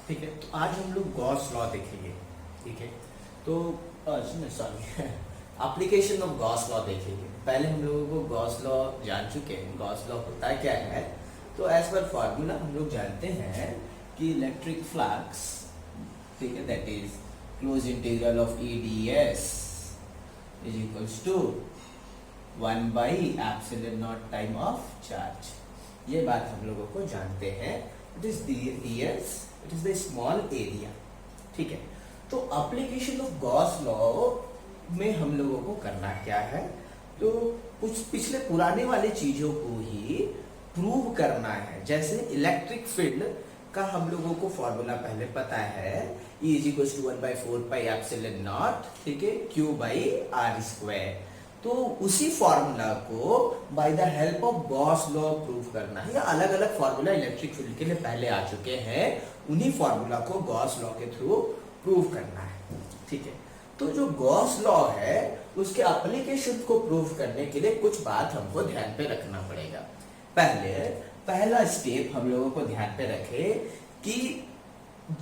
ठीक है, तो आज हम लोग गॉस लॉ देखेंगे। ठीक है, तो sorry application of Gauss law देखेंगे। पहले हम लोगों को गॉस लॉ जान चुके हैं, गॉस लॉ होता क्या है। तो एज पर फॉर्मूला हम लोग जानते हैं कि इलेक्ट्रिक फ्लक्स, ठीक है, that is close integral of E D S is equals to 1 by epsilon naught time of charge. ये बात हम लोगों को जानते हैं। It is ds, it is the small area. ठीक है, तो एप्लीकेशन ऑफ गॉस लॉ में हम लोगों को करना क्या है, तो कुछ पिछले पुराने वाले चीजों को ही प्रूव करना है। जैसे इलेक्ट्रिक फील्ड का हम लोगों को फॉर्मूला पहले पता है, E is equal to 1/4 pi epsilon naught, ठीक है, Q बाई आर स्क्वायर। तो उसी फॉर्मूला को by the help of Gauss law prove करना है। या अलग अलग फॉर्मूला इलेक्ट्रिक फील्ड के लिए पहले आ चुके हैं, उन्हीं फॉर्मूला को गॉस लॉ के थ्रू प्रूव करना है। ठीक है, तो जो गॉस लॉ है उसके एप्लीकेशन को प्रूव करने के लिए कुछ बात हमको ध्यान पे रखना पड़ेगा। पहला स्टेप हम लोगों को ध्यान पे रखे कि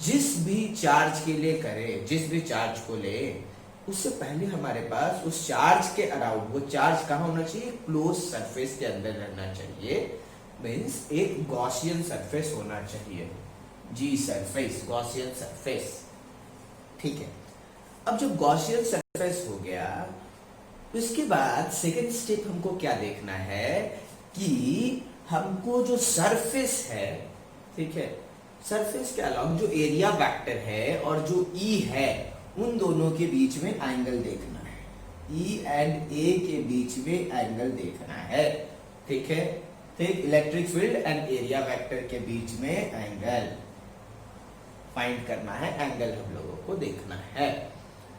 जिस भी चार्ज के लिए करें, जिस भी चार्ज को ले, उससे पहले हमारे पास उस चार्ज के अराउंड, वो चार्ज कहाँ होना चाहिए, क्लोज सरफेस के अंदर रहना चाहिए। मीन्स एक गॉसियन सरफेस होना चाहिए, जी सरफेस, गॉसियन सरफेस। ठीक है, अब जब गॉसियन सरफेस हो गया, उसके बाद सेकेंड स्टेप हमको क्या देखना है कि हमको जो सरफेस है, ठीक है, सरफेस के अलावा जो एरिया वेक्टर है और जो ई है, उन दोनों के बीच में एंगल देखना है। ई एंड ए के बीच में एंगल देखना है। ठीक है, ठीक, electric field and area vector के बीच में एंगल फाइंड करना है, एंगल हम लोगों को देखना है।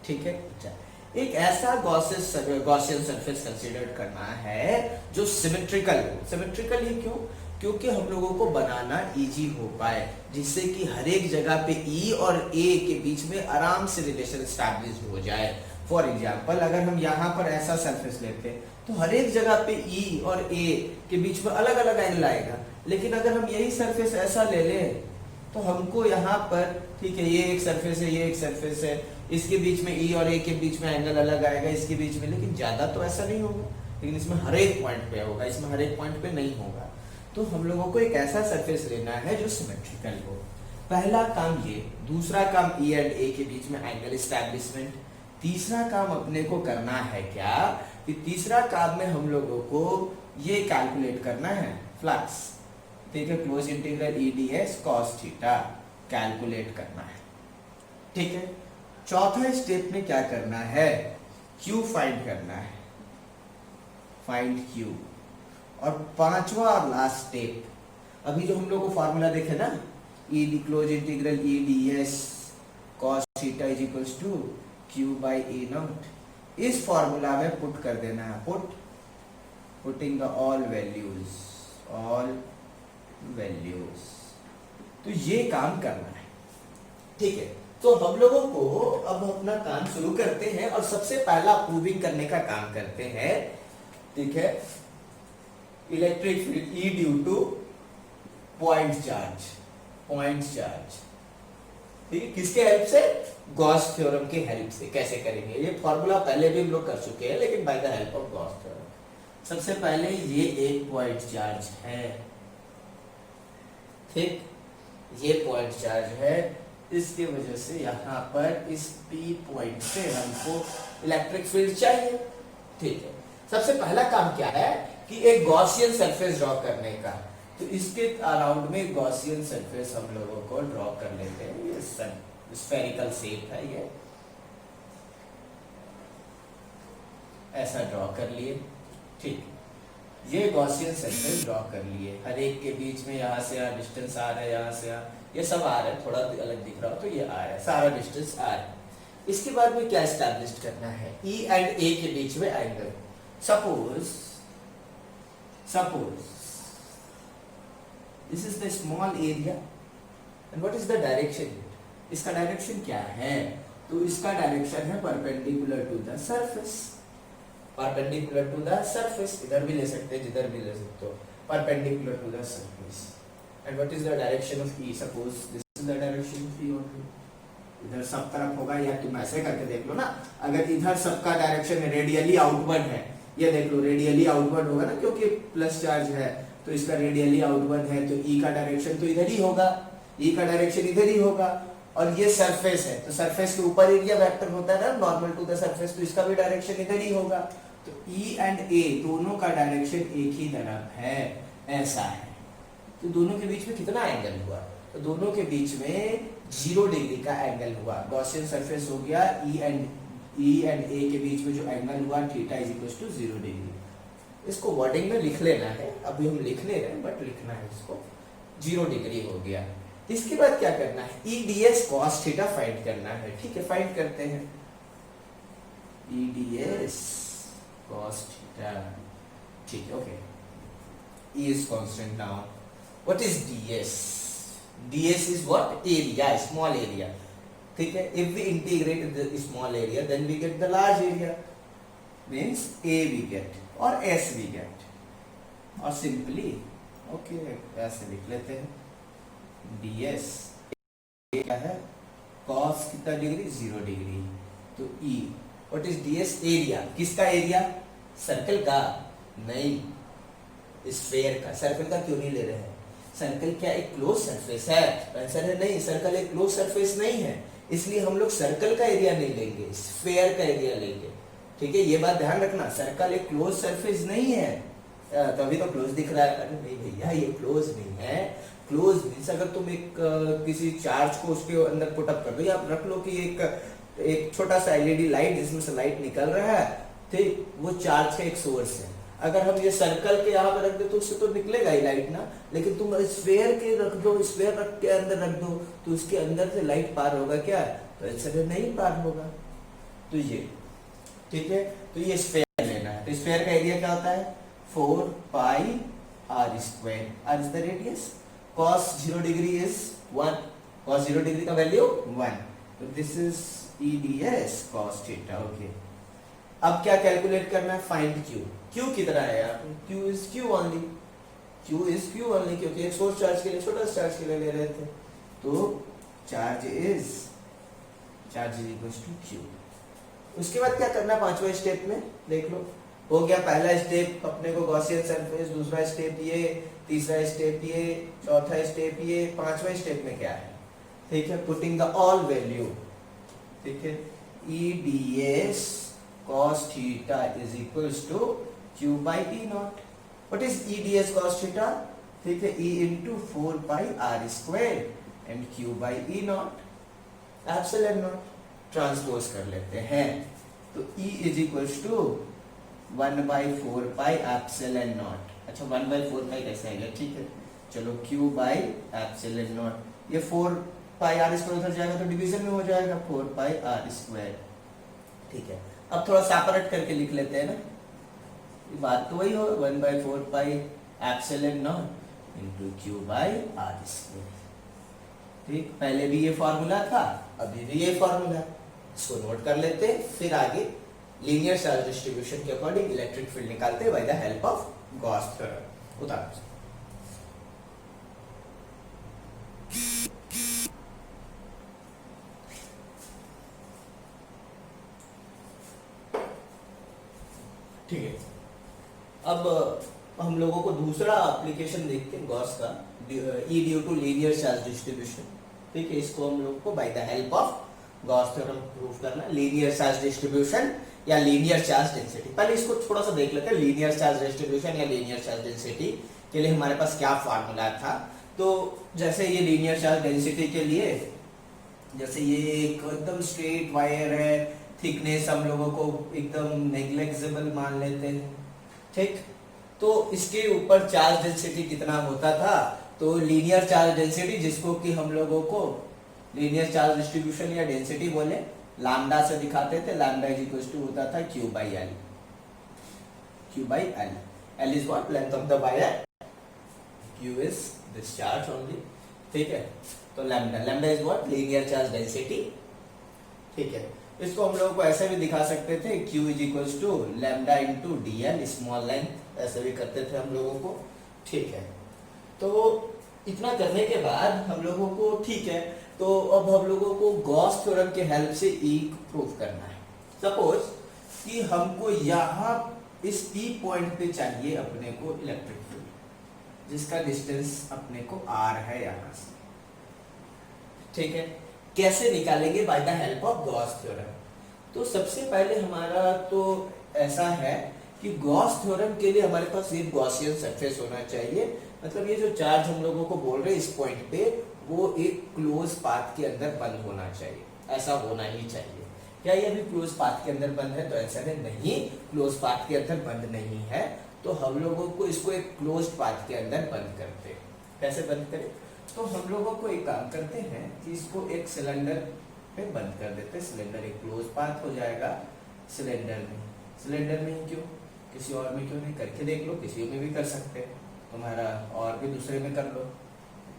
ठीक है, अच्छा, एक ऐसा गॉसियन सरफेस कंसीडर करना है जो सिमेट्रिकल हो। सिमेट्रिकल ही क्यों? क्योंकि हम लोगों को बनाना इजी हो पाए, जिससे कि हर एक जगह पे ई और ए के बीच में आराम से रिलेशन स्टैब्लिश हो जाए। फॉर एग्जाम्पल, अगर हम यहाँ पर ऐसा सरफेस लेते हैं तो हर एक जगह पे ई और ए के बीच में अलग अलग एंगल आएगा। लेकिन अगर हम यही सरफेस ऐसा ले लें तो हमको यहाँ पर, ठीक है, ये एक सरफेस है, ये एक सरफेस है, इसके बीच में ई और ए के बीच में एंगल अलग आएगा, इसके बीच में, लेकिन ज्यादा तो ऐसा नहीं होगा। लेकिन इसमें हर एक पॉइंट पे होगा, इसमें हर एक पॉइंट पे नहीं होगा। तो हम लोगों को एक ऐसा सरफेस लेना है जो सिमेट्रिकल हो। पहला काम ये। दूसरा काम ई एंड ए के बीच में एंगल एस्टैब्लिशमेंट। तीसरा काम अपने को करना है क्या, कि तीसरा काम में हम लोगों को ये कैलकुलेट करना है फ्लक्स, ठीक है, close integral E D S cos theta calculate करना है। ठीक है, चौथा स्टेप में क्या करना है, Q फाइंड करना है, फाइंड Q। और पांचवा और लास्ट स्टेप, अभी जो हम लोग को फॉर्मूला देखे ना, E D close integral E D S cos theta is equals to Q by A naught, इस फॉर्मूला में पुट कर देना है, पुटिंग द ऑल वैल्यूज। तो ये काम करना है। ठीक है, तो हम लोगों को अब अपना काम शुरू करते हैं और सबसे पहला प्रूविंग करने का काम करते हैं। ठीक है, electric field E due two point charge, ठीक है, किसके हेल्प से, गॉस थ्योरम के हेल्प से। कैसे करेंगे, ये फॉर्मूला पहले भी हम लोग कर चुके हैं, लेकिन bye the help of Gauss theorem. सबसे पहले ये एक पॉइंट चार्ज है, ठीक, ये पॉइंट चार्ज है, इसके वजह से यहाँ पर इस P पॉइंट से हमको इलेक्ट्रिक फील्ड चाहिए। ठीक है, सबसे पहला काम क्या है कि एक गॉसियन सरफेस ड्रॉ करने का। तो इसके अराउंड में गॉसियन सरफेस हम लोगों को ड्रॉ कर लेते हैं। ये स्फेरिकल शेप है, ये ऐसा ड्रॉ कर लिए। ठीक, ये गॉसियन सरफेस ड्रॉ कर लिए, हर एक के बीच में यहाँ से यहाँ डिस्टेंस आ रहा है, यहाँ से यहाँ, ये सब आ रहा है, थोड़ा अलग दिख रहा हो तो ये आ रहा है, सारा डिस्टेंस आ रहा है। इसके बाद में क्या एस्टैब्लिश करना है, E एंड A के बीच में angle. Suppose this is the small area and what is the direction, इसका डायरेक्शन क्या है, तो इसका डायरेक्शन है perpendicular to the surface, perpendicular to the surface, इधर भी ले सकते हैं, जिधर भी ले सकते हो, perpendicular to the surface. And what is the direction of E? Suppose this the direction three only, इधर सब तरफ होगा, या तुम ऐसे करके देख लो ना, अगर इधर सबका डायरेक्शन रेडियली आउटवर्ड है, ये देख लो रेडियली आउटवर्ड होगा ना, क्योंकि प्लस चार्ज है तो इसका रेडियली आउटवर्ड है, तो ई का डायरेक्शन तो इधर ही होगा, ई का डायरेक्शन इधर ही होगा, और ये सरफेस है तो सरफेस के ऊपर एरिया वेक्टर होता है ना नॉर्मल टू द सरफेस, तो इसका भी डायरेक्शन इधर ही होगा, तो ई एंड ए दोनों का डायरेक्शन एक ही तरफ है, ऐसा है। तो दोनों के बीच में कितना एंगल हुआ, तो दोनों के बीच में 0 डिग्री का एंगल हुआ, गॉसियन सरफेस हो गया, ई एंड ए के बीच में जो एंगल हुआ theta is equal to 0 degree. इसको वर्डिंग में लिख लेना है, अभी हम लिख नहीं रहे बट लिखना है इसको, 0 डिग्री हो गया। इसके बाद क्या करना है, ई D S cos theta find करना है, ठीक है फाइंड करते हैं, ई डी एस कॉस थीटा, ठीक है okay, E is constant now, what is D S, ds is what, area, small area, ठीक है, if we integrate the small area then we get the large area, means a we get or s we get, और simply okay ऐसे लिख लेते हैं, ds क्या है, cos कितना डिग्री, 0 डिग्री, तो e, what is ds, area, किसका एरिया, सर्कल का, नहीं स्फेयर का, सर्कल का क्यों नहीं ले रहे हैं, सर्कल क्या एक क्लोज सरफेस है, आंसर है नहीं, सर्कल एक क्लोज सरफेस नहीं है, इसलिए हम लोग सर्कल का एरिया नहीं लेंगे, स्फेयर का एरिया लेंगे, ठीक है, ये बात ध्यान रखना, सर्कल एक क्लोज सरफेस नहीं है, तो अभी तो क्लोज दिख रहा है, अरे नहीं भैया ये क्लोज नहीं है, क्लोज मींस अगर तुम एक किसी चार्ज को उसके अंदर पुट अप कर दो, या आप रख लो कि एक छोटा सा एलईडी लाइट जिसमें से लाइट निकल रहा है, ठीक, वो चार्ज का एक सोर्स है, अगर हम ये सर्कल के यहाँ पे रख दे तो उससे तो निकलेगा ही लाइट ना, लेकिन तुम स्फेयर के रख दो, स्फेयर के अंदर रख दो तो उसके अंदर से लाइट पार होगा क्या, तो ऐसे नहीं पार होगा, तो ये ठीक है, तो ये स्फेयर लेना है, तो स्फेयर का एरिया क्या होता है, 4 pi r square, r is the radius, cos 0 degree is 1, cos 0 degree का वैल्यू 1, तो दिस इज EDS cos थीटा, ओके। अब क्या कैलकुलेट करना है, फाइंड Q, Q कितना है यार, Q is Q only, Q is Q only, क्योंकि एक सोर्स चार्ज के लिए छोटा चार्ज के लिए ले रहे थे, तो charge is equal to Q। उसके बाद क्या करना है, पांचवा स्टेप में देख लो, हो गया पहला स्टेप अपने को गॉसियन सरफेस, दूसरा स्टेप ये, तीसरा स्टेप ये, चौथा स्टेप ये, पांचवा स्टेप में क्या है, ठीक है, पुटिंग द ऑल वैल्यू, ठीक है, EDS cos theta is equals to Q by E naught. What is EDS cos theta? ठीक है, E into 4 pi R square and Q by E naught, epsilon naught, transpose कर लेते हैं, तो E is equals to 1 by 4 pi epsilon naught, अच्छा 1 by 4 pi कैसे आएगा, ठीक है, चलो Q by epsilon naught, ये 4 pi R square उधर जाएगा तो डिवीजन में हो जाएगा 4 pi R square, ठीक है। अब थोड़ा सेपरेट करके लिख लेते हैं ना, बात तो वही हो, 1 by 4 pi epsilon naught into Q by R square, ठीक, पहले भी ये फॉर्मूला था, अभी भी ये फॉर्मूला, इसको नोट कर लेते हैं, फिर आगे लीनियर चार्ज डिस्ट्रीब्यूशन के अकॉर्डिंग इलेक्ट्रिक फील्ड निकालते हैं bye the help of Gauss theorem. उतार ठीक है, अब हम लोगों को दूसरा एप्लीकेशन देखते हैं गॉस का, E due to linear charge distribution, ठीक है, इसको हम लोग को by the help of Gauss theorem prove करना है, लीनियर चार्ज डिस्ट्रीब्यूशन या लीनियर चार्ज डेंसिटी। पहले इसको थोड़ा सा देख लेते हैं, लीनियर चार्ज डिस्ट्रीब्यूशन या लीनियर चार्ज डेंसिटी के लिए हमारे पास क्या फार्मूला था। तो जैसे ये लीनियर चार्ज डेंसिटी के लिए, जैसे ये एकदम स्ट्रेट वायर है, थिकनेस हम लोगों को एकदम नेग्लेक्टेबल मान लेते हैं, ठीक, तो इसके ऊपर चार्ज डेंसिटी कितना होता था, तो लीनियर चार्ज डेंसिटी, जिसको कि हम लोगों को लीनियर चार्ज डिस्ट्रीब्यूशन या डेंसिटी बोले, लैम्डा से दिखाते थे, लैम्डा इज इक्वल टू होता था Q by L, Q by L, L is what, length of the wire, Q is this charge only, ठीक है, तो lambda is what, linear charge density, ठीक है। इसको हम लोगों को ऐसे भी दिखा सकते थे, Q is equal to lambda into DL, small length, ऐसे भी करते थे हम लोगों को, ठीक है। तो इतना करने के बाद हम लोगों को ठीक है, तो अब हम लोगों को गॉस थ्योरम के हेल्प से ई प्रूव करना है। सपोज कि हमको यहाँ इस ई पॉइंट पे चाहिए अपने को इलेक्ट्रिक फील्ड, जिसका डिस्टेंस अपने को आर है यहाँ से, ठीक है। कैसे निकालेंगे? Bye the help of Gauss theorem. तो सबसे पहले हमारा तो ऐसा है कि गॉस थ्योरम के लिए हमारे पास एक गॉसियन सरफेस होना चाहिए, मतलब ये जो चार्ज हम लोगों को बोल रहे हैं इस पॉइंट पे, वो एक क्लोज पाथ के अंदर बंद होना चाहिए, ऐसा होना ही चाहिए। क्या ये अभी क्लोज पाथ के अंदर बंद है? तो आंसर है नहीं, क्लोज पाथ के अंदर बंद नहीं है। तो हम लोगों को इसको एक क्लोज पाथ के अंदर बंद करते हैं। कैसे बंद करें? तो हम लोगों को एक काम करते हैं कि इसको एक सिलेंडर पे बंद कर देते हैं। सिलेंडर एक क्लोज पाथ हो जाएगा सिलेंडर में। सिलेंडर में ही क्यों, किसी और में क्यों नहीं? करके देख लो, किसी में भी कर सकते हैं, तुम्हारा और भी दूसरे में कर लो,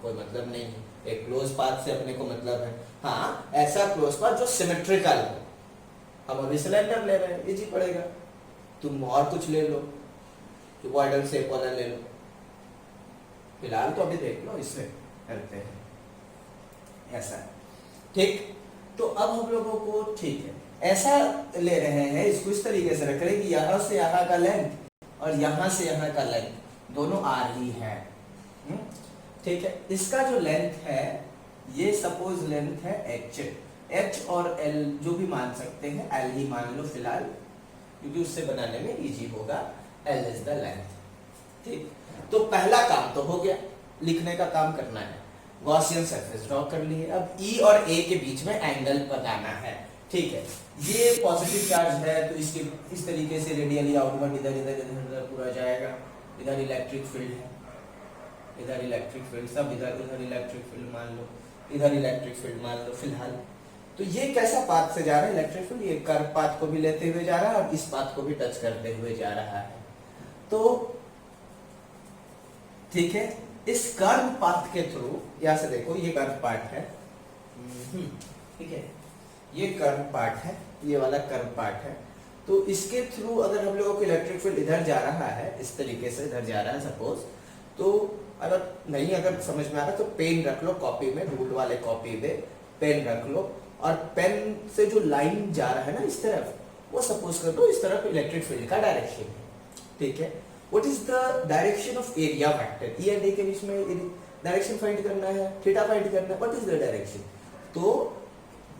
कोई मतलब नहीं है। एक क्लोज पाथ से अपने को मतलब है, हाँ ऐसा क्लोज पाथ जो सिमेट्रिकल हो। हम अभी सिलेंडर ले रहे हैं, इजी पड़ेगा। तुम और कुछ ले लो, क्यूबॉइडल शेप वाला ले लो, फिलहाल तो अभी देख लो, इससे करते हैं ऐसा, ठीक। तो अब हम लोगों को ठीक है ऐसा ले रहे हैं, इसको इस तरीके से रख रहे हैं कि यहाँ से यहाँ का लेंथ और यहाँ से यहाँ का लेंथ दोनों आर ही है, ठीक है। इसका जो लेंथ है, ये सपोज लेंथ है एच, एच और एल जो भी मान सकते हैं, एल ही मान लो फिलहाल, क्योंकि उससे बनाने में इजी होगा। एल इज द लेंथ, ठीक। तो पहला काम तो हो गया, लिखने का काम करना है। गॉसियन सरफेस ड्रॉ कर लिए। अब ई और ए के बीच में एंगल बताना है, ठीक है। ये पॉजिटिव चार्ज है तो इसके इस तरीके से रेडियली आउटवर्ड इधर इधर इधर इधर पूरा जाएगा। इधर इलेक्ट्रिक फील्ड है, इधर इलेक्ट्रिक फील्ड, सब इधर इधर इलेक्ट्रिक फील्ड मान लो, इधर इलेक्ट्रिक फील्ड मान लो फिलहाल। तो ये कैसा पाथ से जा रहा है इलेक्ट्रिक फील्ड? ये कर्व पाथ को भी लेते हुए जा रहा है और इस पाथ को भी टच करते हुए जा रहा है। तो ठीक है, इस कर्व पाथ के थ्रू, यहां से देखो ये कर्व पार्ट है, ठीक है, ये कर्व पार्ट है, ये वाला कर्व पार्ट है। तो इसके थ्रू अगर हम लोगों को इलेक्ट्रिक फील्ड इधर जा रहा है, इस तरीके से इधर जा रहा है सपोज, तो अगर समझ में आ रहा तो पेन रख लो कॉपी में, रूल वाले कॉपी में पेन रख लो, और पेन से जो लाइन जा रहा है ना इस तरफ, वो सपोज कर लो इस तरफ इलेक्ट्रिक फील्ड का डायरेक्शन है, ठीक है। What is the direction of area vector? E and A के बीच में डायरेक्शन फाइंड करना है, थीटा फाइंड करना है। What is the direction? तो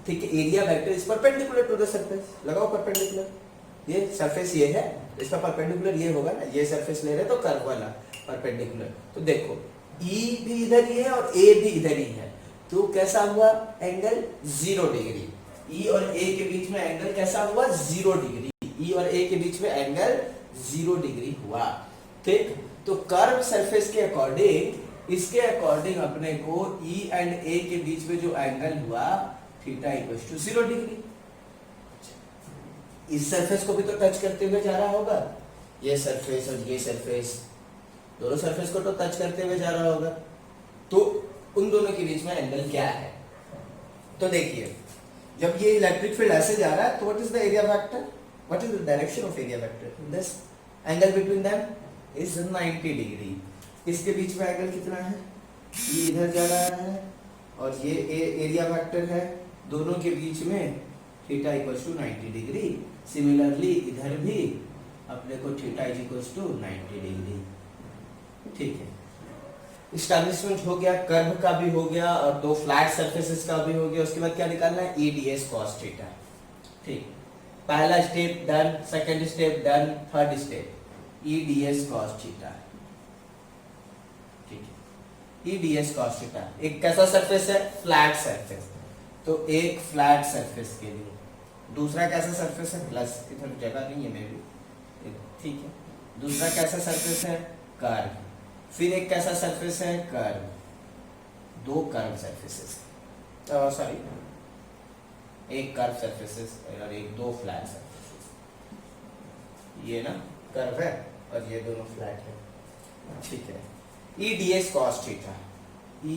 ठीक है, area vector is perpendicular to the surface. लगाओ परपेंडिकुलर, ये सरफेस ये है, इसका परपेंडिकुलर ये होगा ना, ये सरफेस ले रहे तो कर्व वाला परपेंडिकुलर। तो देखो ई भी इधर ही है और ए भी इधर ही है, तो कैसा हुआ एंगल? 0 डिग्री। ई और ए के बीच में एंगल कैसा हुआ? 0 डिग्री। ई और ए के बीच में एंगल 0 डिग्री हुआ, ठीक। तो कर्व सरफेस के अकॉर्डिंग, इसके अकॉर्डिंग अपने को ई एंड ए के बीच में जो एंगल हुआ थीटा इक्वल्स टू 0 डिग्री। इस सरफेस को भी तो टच करते हुए जा रहा होगा, ये सरफेस और ये सरफेस, दोनों सरफेस को तो टच करते हुए जा रहा होगा। तो उन दोनों के बीच में एंगल क्या है? तो देखिए, जब ये इलेक्ट्रिक फील्ड ऐसे जा रहा है तो what is the area vector? What is the direction of area vector? This angle between them is 90 degree. इसके बीच में एंगल कितना है? ये इधर जा रहा है और ये एरिया वेक्टर है, दोनों के बीच में theta equals to 90 degree. Similarly इधर भी अपने को theta is equals to 90 degree, ठीक है। एस्टैब्लिशमेंट हो गया, कर्व का भी हो गया और दो फ्लैट सरफेसेस का भी हो गया। उसके बाद क्या निकालना है? ई डी एस कॉस थीटा, ठीक। पहला step done, second step done, third step ई डी एस कॉस थीटा, ठीक है। ई डी एस कॉस थीटा एक कैसा सरफेस है? Flat surface. तो एक फ्लैट सरफेस के लिए, दूसरा कैसा सरफेस है? प्लस, इधर जगह नहीं है मे भी, ठीक है। दूसरा कैसा सरफेस है? कर्व। फिर एक कैसा सरफेस है? कर्व। दो कर्व सरफेसेस, सॉरी एक कर्व सरफेसेस और एक दो फ्लैट सरफेसेस। ये ना कर्व है और ये दोनों फ्लैट है, ठीक है। ई डी एस कॉस थीटा, ई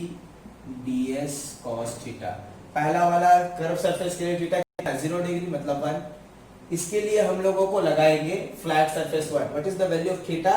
डी एस कॉस थीटा, पहला वाला कर्व सरफेस के लिए थीटा 0 डिग्री मतलब 1। इसके लिए हम लोगों को लगाएंगे flat surface 1। What is the value of theta?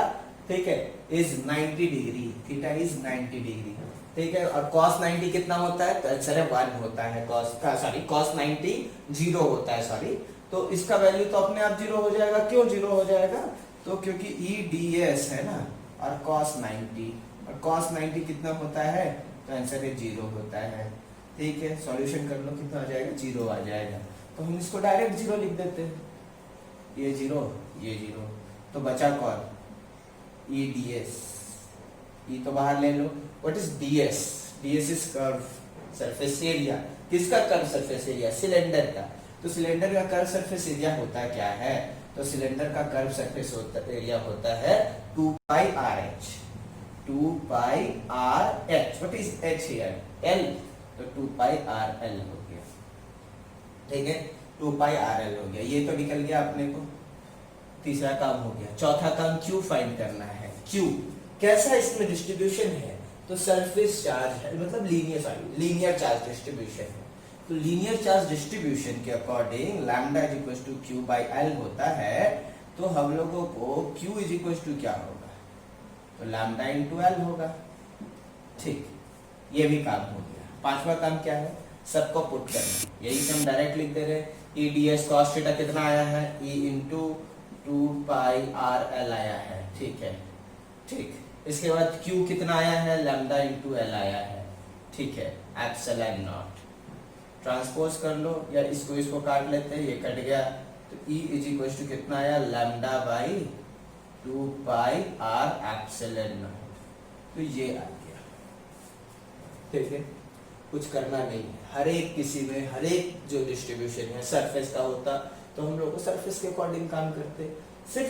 ठीक है, is 90 degree, theta is 90 degree, ठीक है। और cos 90 कितना होता है, तो आंसर है 1 होता है, cos 90 0 होता है, सॉरी। तो इसका वैल्यू तो अपने आप 0 हो जाएगा। क्यों 0 हो जाएगा, तो क्योंकि EDS है ना, और cos 90, और cos 90 कितना होता है, तो आंसर है 0 होता है, ठीक है। सॉल्यूशन कर लो, कितना आ जाएगा, 0 आ जाएगा। तो हम इसको डायरेक्ट 0 लिख देते हैं, ये 0, ये 0, तो बचा कौन, EDS, E तो बाहर ले लो। What is DS, DS is curve surface area, किसका कर्व सरफेस एरिया, सिलेंडर का। तो सिलेंडर का कर्व सरफेस एरिया होता क्या है, तो सिलेंडर का कर्व सरफेस एरिया होता है 2 पाई RH, 2 pi RH। What is H here, L, तो 2 पाई RL हो गया, ठीक है, 2 पाई RL हो गया। ये तो निकल गया अपने को, तीसरा काम हो गया। चौथा काम Q फाइंड करना है। Q कैसा इसमें डिस्ट्रीब्यूशन है, तो सरफेस चार्ज है, मतलब लीनियर चार्ज डिस्ट्रीब्यूशन है। तो लीनियर चार्ज डिस्ट्रीब्यूशन के according lambda is equal to Q by L होता है। तो हम लोगों को Q इज इक्वल टू क्या होगा, तो लैम्डा इंटू एल होगा, ठीक। ये भी काम हो गया। पांचवा काम क्या है, सबको पुट करना, यही से हम डायरेक्ट लिख दे रहे हैं। EDS cos थीटा कितना आया है, E इंटू 2 पाई RL आया है, ठीक है, ठीक। इसके बाद Q कितना आया है, लैम्डा इंटू एल आया है, ठीक है, एप्सिलॉन नॉट। ट्रांसपोज कर लो, या इसको काट लेते हैं, ये कट गया, तो E इज इक्वल टू कितना आया, lambda by 2 pi R epsilon not. तो ये आ गया, ठीक है। कुछ करना नहीं, हर एक किसी में हर एक जो डिस्ट्रीब्यूशन है सरफेस का होता, तो हम लोग को सरफेस के अकॉर्डिंग काम करते। सिर्फ